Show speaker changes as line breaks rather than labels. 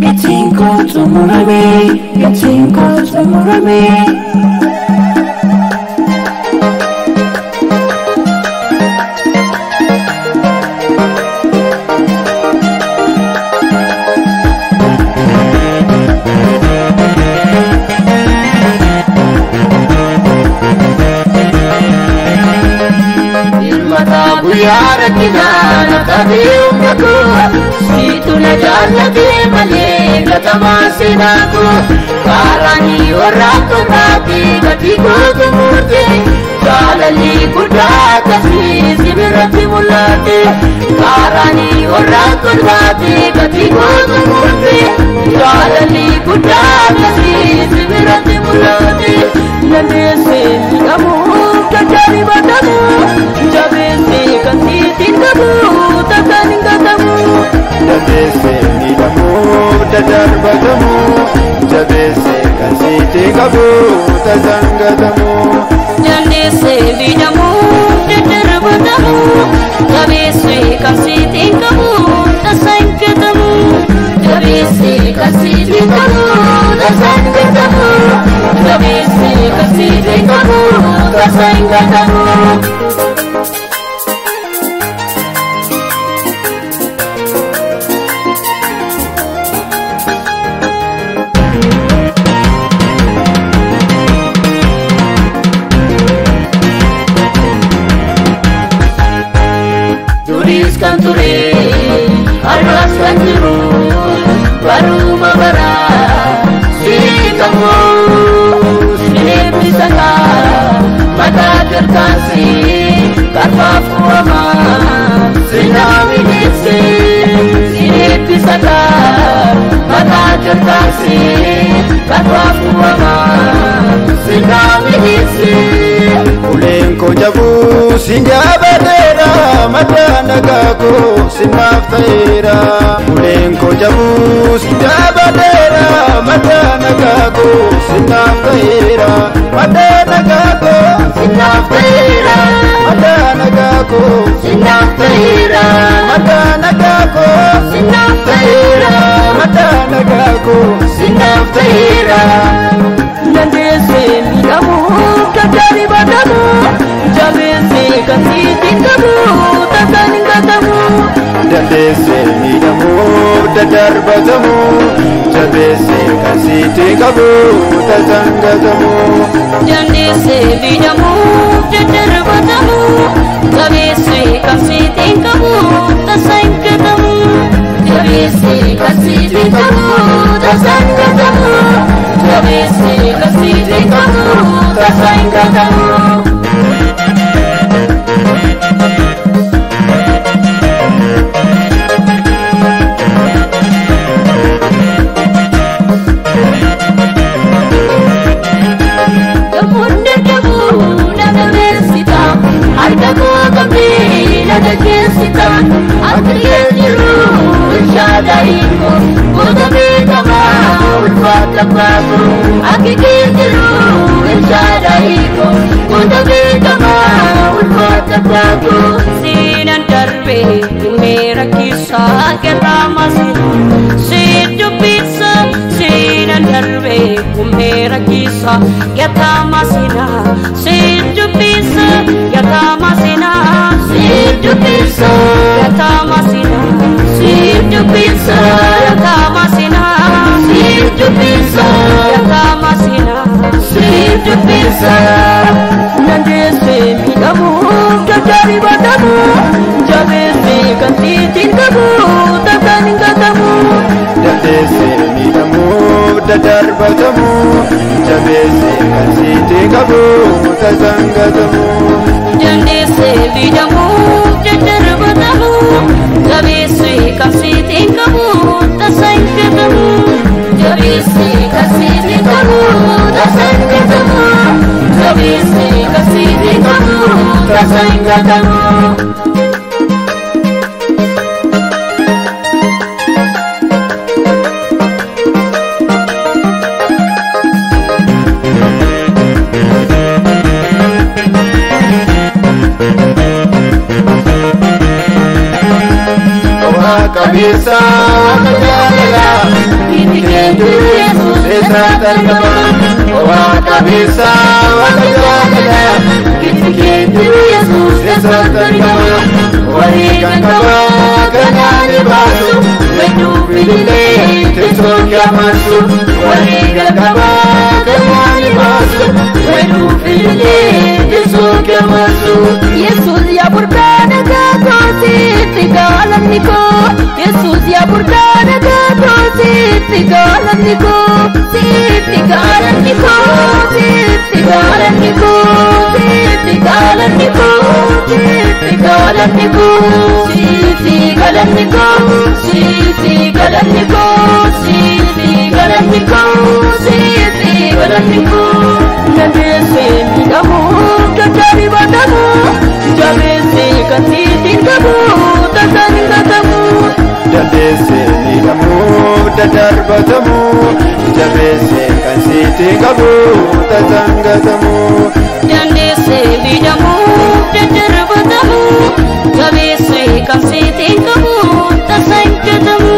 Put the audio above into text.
Getting close to Murray.
Guyyaara kinaana qabee uummaku siitu na jaallatee malee gatamaa seenaaku kaaraanii warraan tolbaatee gatii gootu murte jaalalli guddaa akkasii sibiratti mul'ate kaaraanii warraan tolbaatee gatii gootu murte jaalalli guddaa akkasii sibiratti mul'ate dandeessee miidhamuu dadhabii badhamuu jabeessee kan siitiin qabu takkaan hin gatamu.
Dandeessee miidhamuu dadarbatamu jabeessee kan siitiin qabu takkaan hin gatamu.
Dandeessee miidhamuu dadarbatamu jabeessee kan siitiin qabu takkaan hin gatamu. Jabeessee kan siitiin qabu takkaan hin gatamu. Jabeessee kan siitiin qabu takkaan hin gatamu. Kan ture har'as kan jiru baruma bara sii qabu sii bisaka mataa jalkaansi karfaaf kuwama sinaa miidhagse sii bisaka mataa jalkaansi karfaaf kuwama sinaa miidhagse.
Uleen koo jabuu siin jaabateera mataa nagaa koo sinaaf ta'eera. Uleen koo jabuu siin jaabateera mataa nagaa koo sinaaf ta'eera. Mataa nagaa koo
sinaaf ta'eera.
Mataa nagaa koo
sinaaf ta'eera.
Mataa nagaa koo
sinaaf ta'eera.
Mataa nagaa koo
sinaaf ta'eera. Dandeessee miidhamuu dadhabii badhamu jabeessee kan siitiin qabu takkaan hin gatamu.
Dandeessee miidhamuu dadarbatamu jabeessee kan siitiin qabu takkaan hin gatamu.
Dandeessee miidhamuu dadarbatamu jabeessee kan siitiin qabu takkaan hin gatamu. Jabeessee kan siitiin qabu takkaan hin gatamu. Jabeessee kan siitiin qabu takkaan hin gatamu. Sinan darbe mera kisah keramasi sidupisa sinan darbe mera kisah ketamasina sidupisa ketamasina sidupisa ketamasina sidupisa ketamasina sidupisa ketamasina sidupisa Dandeessee miidhamuu dadhabii badhamu jabeessee kan siitiin qabu takkaan hin gatamu.
Dandeessee miidhamuu dadarbatamu jabeessee kan siitiin qabu takkaan hin gatamu.
Dandeessee miidhamuu dadarbatamu jabeessee kan siitiin qabu takkaan hin gatamu. Jabeessee kan siitiin qabu takkaan hin gatamu. Jabeessee kan siitiin qabu takkaan hin gatamu.
qabeessa waaqa jaalala inni keetu Yesuus eessatti argama waaqa qabeessa waaqa jaalala inni keetu Yesuus eessatti argama wareegan qaba kanaan baasu wedduu filillee teessoo kiyaamansu wareegan qaba kanaan baasu wedduu filillee teessoo kiyaamansu
Yesus ya burkana kakoti tigalan niko Yesus ya burkana kakoti tigalan niko tigalan niko tigalan niko tigalan niko tigalan niko tigalan niko tigalan niko tigalan niko tigalan niko nandese midamu kakari badamu Jabese kasitin kamu tasani katamu
Jabese midamu dadarbatamu Jabese kasitin kamu tasangatamu
Jandese midamu dadarbatamu Jabese kasitin kamu tasangatamu